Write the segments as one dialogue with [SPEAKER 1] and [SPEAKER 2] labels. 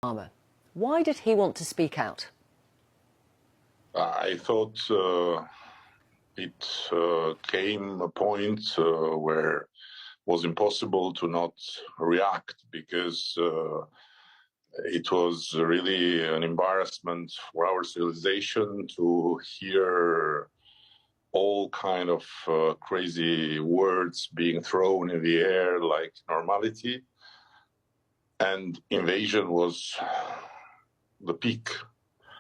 [SPEAKER 1] Obama. Why did he want to speak out?
[SPEAKER 2] I thought it came a point where it was impossible to not react, because it was really an embarrassment for our civilization to hear all kind of crazy words being thrown in the air like normality, and invasion was the peak.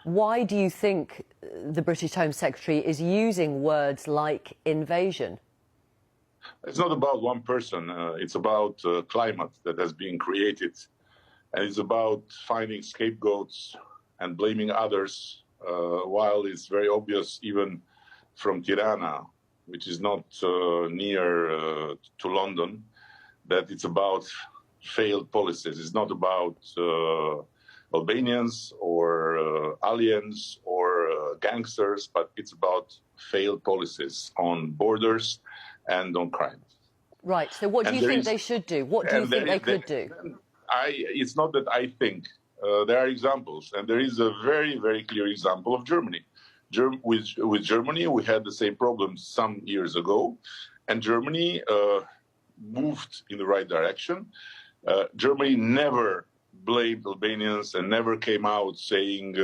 [SPEAKER 1] Why do you think the British Home Secretary is using words like invasion?
[SPEAKER 2] It's not about one person. It's about climate that has been created, and it's about finding scapegoats and blaming others, while it's very obvious, even from Tirana, which is not near to London, that it's about failed policies. It's not about Albanians or aliens or gangsters, but it's about failed policies on borders and on crime.
[SPEAKER 1] Right, so what do you think they should do? What do you think they could do?
[SPEAKER 2] It's not that I think. There are examples, and there is a very, very clear example of Germany. With Germany, we had the same problem some years ago, and Germany moved in the right direction. Germany never blamed Albanians and never came out saying,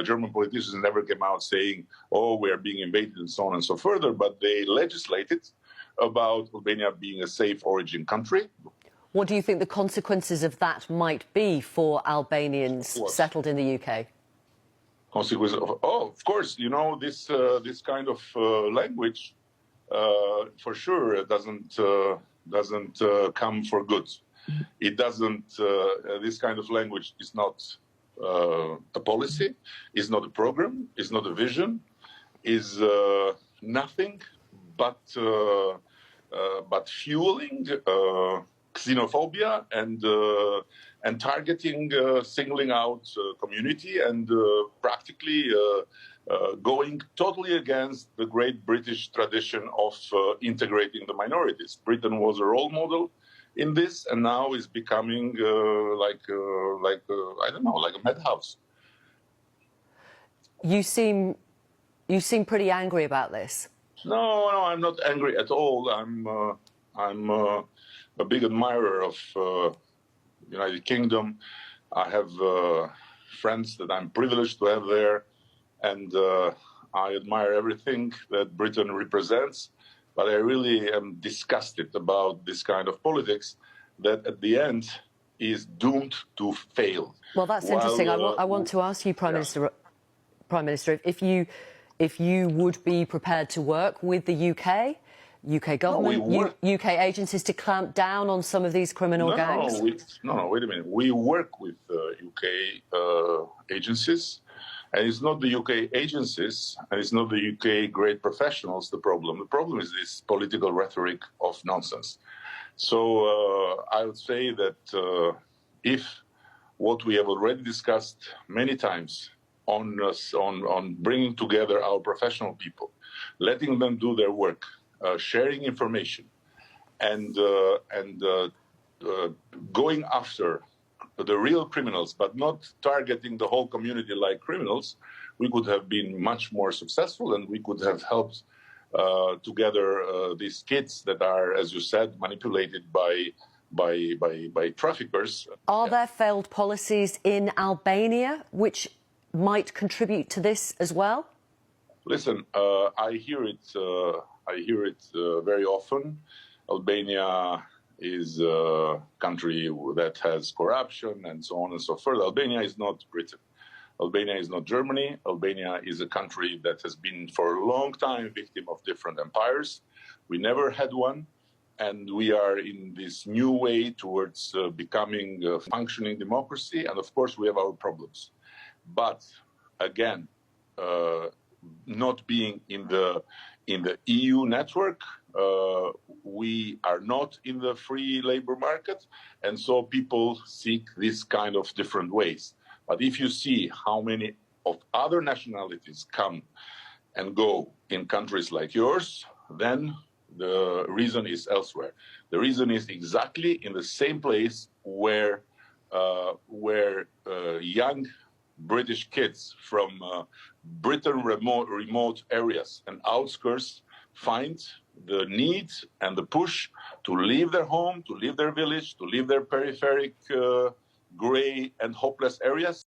[SPEAKER 2] German politicians never came out saying, oh, we are being invaded and so on and so further, but they legislated about Albania being a safe origin country.
[SPEAKER 1] What do you think the consequences of that might be for Albanians settled in the UK?
[SPEAKER 2] Consequences of course, you know, this kind of language for sure doesn't come for good. It doesn't. This kind of language is not a policy, is not a program, is not a vision, is nothing but fueling xenophobia and targeting, singling out community, and practically going totally against the great British tradition of integrating the minorities. Britain was a role model in this, and now is becoming I don't know, like a madhouse.
[SPEAKER 1] You seem pretty angry about this.
[SPEAKER 2] No, I'm not angry at all. I'm a big admirer of United Kingdom. I have friends that I'm privileged to have there, and I admire everything that Britain represents. But I really am disgusted about this kind of politics that at the end is doomed to fail.
[SPEAKER 1] Well, that's interesting. I want to ask you, Prime Minister, if you would be prepared to work with the UK government, UK agencies to clamp down on some of these criminal gangs?
[SPEAKER 2] No, wait a minute. We work with UK agencies. And it's not the UK agencies, and it's not the UK great professionals the problem. The problem is this political rhetoric of nonsense. So I would say that if what we have already discussed many times on bringing together our professional people, letting them do their work, sharing information, and going after the real criminals, but not targeting the whole community like criminals, we could have been much more successful, and we could have helped together these kids that are, as you said, manipulated by traffickers.
[SPEAKER 1] Are there failed policies in Albania which might contribute to this as well?
[SPEAKER 2] Listen, I hear it very often. Albania is a country that has corruption and so on and so forth. Albania is not Britain. Albania is not Germany. Albania is a country that has been for a long time victim of different empires. We never had one, and we are in this new way towards becoming a functioning democracy, and of course we have our problems. But again, not being in the EU network, we are not in the free labor market, and so people seek this kind of different ways. But if you see how many of other nationalities come and go in countries like yours, then the reason is elsewhere. The reason is exactly in the same place where where young British kids from Britain remote areas and outskirts find the need and the push to leave their home, to leave their village, to leave their peripheric, grey and hopeless areas